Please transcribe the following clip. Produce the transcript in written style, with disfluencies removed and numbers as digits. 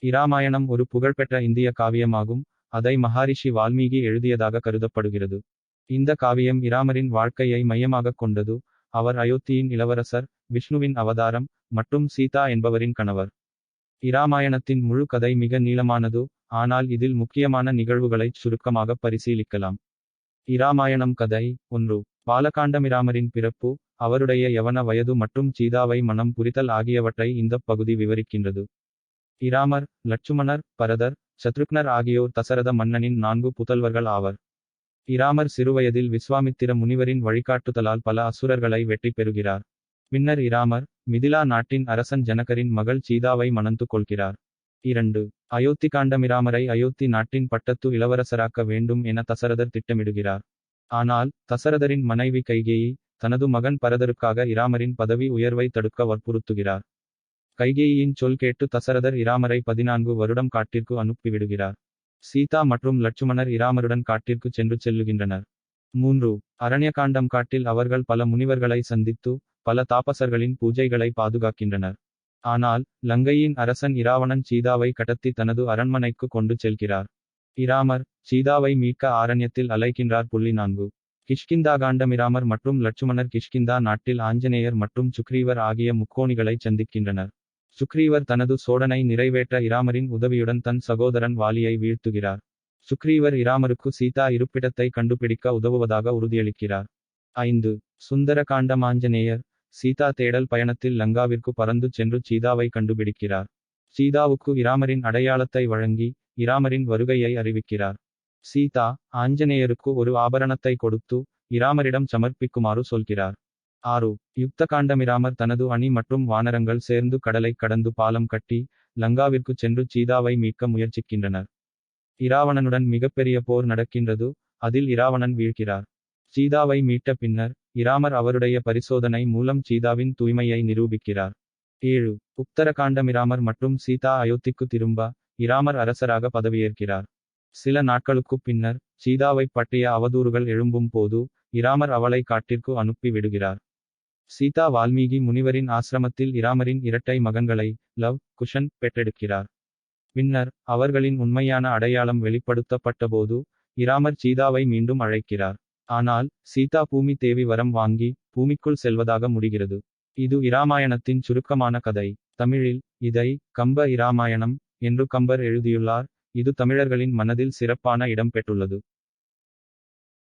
இராமாயணம் ஒரு புகழ்பெற்ற இந்திய காவியமாகும். அதை மகாரிஷி வால்மீகி எழுதியதாக கருதப்படுகிறது. இந்த காவியம் இராமரின் வாழ்க்கையை மையமாகக் கொண்டது. அவர் அயோத்தியின் இளவரசர், விஷ்ணுவின் அவதாரம், மற்றும் சீதா என்பவரின் கணவர். இராமாயணத்தின் முழு கதை மிக நீளமானது, ஆனால் இதில் முக்கியமான நிகழ்வுகளைச் சுருக்கமாகப் பரிசீலிக்கலாம். இராமாயணம் கதை 1. பாலகாண்டமிராமரின் பிறப்பு, அவருடைய யவன வயது மற்றும் சீதாவை மணம் புரிதல் ஆகியவற்றை இந்தப் பகுதி விவரிக்கின்றது. இராமர், லட்சுமணர், பரதர், சத்ருக்னர் ஆகியோர் தசரத மன்னனின் 4 புதல்வர்கள் ஆவர். இராமர் சிறுவயதில் விஸ்வாமித்திர முனிவரின் வழிகாட்டுதலால் பல அசுரர்களை வெற்றி பெறுகிறார். பின்னர் இராமர், மிதிலா நாட்டின் அரசன் ஜனகரின் மகள் சீதாவை மணந்து கொள்கிறார். 2. அயோத்திகாண்டமிராமரை அயோத்தி நாட்டின் பட்டத்து இளவரசராக்க வேண்டும் என தசரதர் திட்டமிடுகிறார். ஆனால், தசரதரின் மனைவி கைகேயி, தனது மகன் பரதருக்காக இராமரின் பதவி உயர்வை தடுக்க வற்புறுத்துகிறார். கைகேயியின் சொல் கேட்டு தசரதர் இராமரை 14 வருடம் காட்டிற்கு அனுப்பிவிடுகிறார். சீதா மற்றும் லட்சுமணர் இராமருடன் காட்டிற்கு செல்லுகின்றனர். 3. அரண்யகாண்டம் காட்டில் அவர்கள் பல முனிவர்களை சந்தித்து, பல தாபசர்களின் பூஜைகளை பாதுகாக்கின்றனர். ஆனால், லங்கையின் அரசன் இராவணன் சீதாவை கடத்தி தனது அரண்மனைக்கு கொண்டு செல்கிறார். இராமர், சீதாவை மீட்க ஆரண்யத்தில் அலைகின்றார். 4. கிஷ்கிந்தாகாண்டமிராமர் மற்றும் லட்சுமணர் கிஷ்கிந்தா நாட்டில் ஆஞ்சநேயர் மற்றும் சுக்ரீவர் ஆகிய முக்கோணிகளை சந்திக்கின்றனர். சுக்ரீவர் தனது சோடனை நிறைவேற்ற இராமரின் உதவியுடன் தன் சகோதரன் வாலியை வீழ்த்துகிறார். சுக்ரீவர் இராமருக்கு சீதா இருப்பிடத்தை கண்டுபிடிக்க உதவுவதாக உறுதியளிக்கிறார். 5. சுந்தரகாண்டம் ஆஞ்சநேயர், சீதா தேடல் பயணத்தில் லங்காவிற்கு பறந்து சென்று சீதாவை கண்டுபிடிக்கிறார். சீதாவுக்கு இராமரின் அடையாளத்தை வழங்கி, இராமரின் வருகையை அறிவிக்கிறார். சீதா, ஆஞ்சநேயருக்கு ஒரு ஆபரணத்தை கொடுத்து, இராமரிடம் சமர்ப்பிக்குமாறு சொல்கிறார். 6. யுத்தகாண்டமிராமர் தனது அணி மற்றும் வானரங்கள் சேர்ந்து கடலை கடந்து பாலம் கட்டி, லங்காவிற்கு சென்று சீதாவை மீட்க முயற்சிக்கின்றனர். இராவணனுடன் மிகப்பெரிய போர் நடக்கின்றது, அதில் இராவணன் வீழ்கிறார். சீதாவை மீட்ட பின்னர், இராமர் அவருடைய பரிசோதனை மூலம் சீதாவின் தூய்மையை நிரூபிக்கிறார். 7. உத்தரகாண்டமிராமர் மற்றும் சீதா அயோத்திக்கு திரும்ப, இராமர் அரசராக பதவியேற்கிறார். சில நாட்களுக்குப் பின்னர், சீதாவைப் பற்றிய அவதூறுகள் எழும்பும் போது, இராமர் அவளை காட்டிற்கு அனுப்பி விடுகிறார். சீதா வால்மீகி முனிவரின் ஆசிரமத்தில் இராமரின் இரட்டை மகன்களை, லவ், குஷன், பெற்றெடுக்கிறார். பின்னர், அவர்களின் உண்மையான அடையாளம் வெளிப்படுத்தப்பட்டபோது, இராமர் சீதாவை மீண்டும் அழைக்கிறார். ஆனால், சீதா பூமி தேவி வரம் வாங்கி, பூமிக்குள் செல்வதாக முடிகிறது. இது இராமாயணத்தின் சுருக்கமான கதை. தமிழில், இதை கம்ப இராமாயணம் என்று கம்பர் எழுதியுள்ளார். இது தமிழர்களின் மனதில் சிறப்பான இடம் பெற்றுள்ளது.